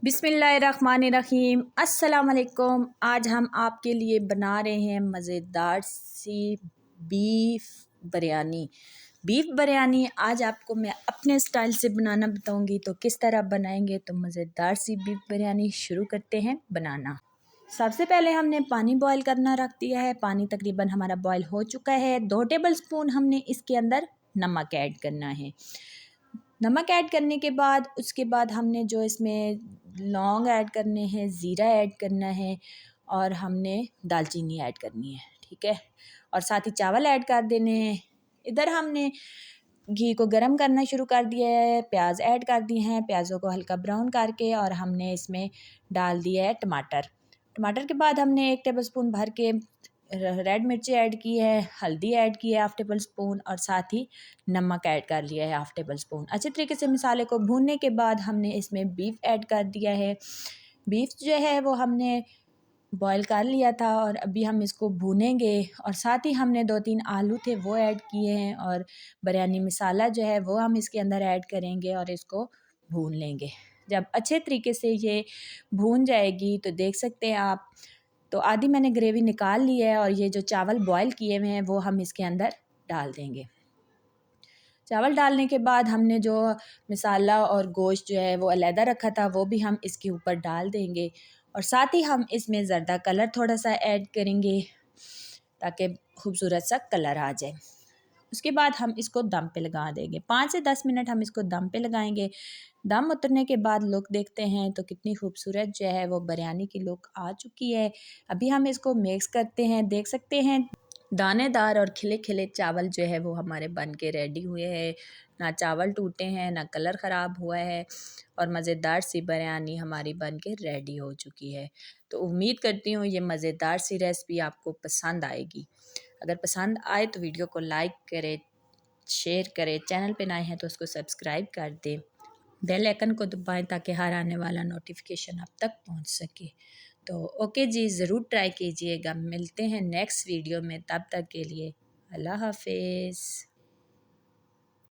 बिस्मिल्लाहिर्रहमानिर्रहीम। अस्सलाम वालेकुम। आज हम आपके लिए बना रहे हैं मज़ेदार सी बीफ बिरयानी। आज आपको मैं अपने स्टाइल से बनाना बताऊंगी, तो किस तरह बनाएंगे। तो मज़ेदार सी बीफ बिरयानी शुरू करते हैं बनाना। सबसे पहले हमने पानी बॉईल करना रख दिया है। पानी तकरीबन हमारा बॉईल हो चुका है। 2 टेबलस्पून हमने इसके अंदर नमक ऐड करना है। नमक ऐड करने के बाद उसके बाद हमने जो इसमें लौंग ऐड करने हैं, ज़ीरा ऐड करना है और हमने दालचीनी ऐड करनी है, ठीक है। और साथ ही चावल ऐड कर देने हैं। इधर हमने घी को गरम करना शुरू कर दिया है। प्याज ऐड कर दिए हैं। प्याज़ों को हल्का ब्राउन करके और हमने इसमें डाल दिया है टमाटर। टमाटर के बाद हमने 1 टेबलस्पून भर के रेड मिर्ची ऐड की है, हल्दी ऐड की है 1/2 टेबलस्पून और साथ ही नमक ऐड कर लिया है 1/2 टेबलस्पून। अच्छे तरीके से मसाले को भूनने के बाद हमने इसमें बीफ ऐड कर दिया है। बीफ जो है वो हमने बॉईल कर लिया था और अभी हम इसको भूनेंगे। और साथ ही हमने 2-3 आलू थे वो ऐड किए हैं और बिरयानी मसाला जो है वो हम इसके अंदर ऐड करेंगे और इसको भून लेंगे। जब अच्छे तरीके से ये भून जाएगी तो देख सकते हैं आप, तो आधी मैंने ग्रेवी निकाल ली है और ये जो चावल बॉईल किए हुए हैं वो हम इसके अंदर डाल देंगे। चावल डालने के बाद हमने जो मसाला और गोश्त जो है वो अलहदा रखा था वो भी हम इसके ऊपर डाल देंगे। और साथ ही हम इसमें ज़र्दा कलर थोड़ा सा ऐड करेंगे ताकि खूबसूरत सा कलर आ जाए। उसके बाद हम इसको दम पे लगा देंगे। 5 से 10 मिनट हम इसको दम पे लगाएंगे। दम उतरने के बाद लुक देखते हैं तो कितनी खूबसूरत जो है वो बिरयानी की लुक आ चुकी है। अभी हम इसको मिक्स करते हैं। देख सकते हैं दानेदार और खिले खिले चावल जो है वो हमारे बन के रेडी हुए हैं। ना चावल टूटे हैं, ना कलर ख़राब हुआ है और मज़ेदार सी बिरयानी हमारी बन के रेडी हो चुकी है। तो उम्मीद करती हूँ ये मज़ेदार सी रेसिपी आपको पसंद आएगी। अगर पसंद आए तो वीडियो को लाइक करें, शेयर करें, चैनल पे नए हैं तो उसको सब्सक्राइब कर दें, बेल आइकन को दबाएं ताकि हर आने वाला नोटिफिकेशन आप तक पहुंच सके। तो ओके जी, ज़रूर ट्राई कीजिएगा। मिलते हैं नेक्स्ट वीडियो में, तब तक के लिए अल्लाह हाफिज़।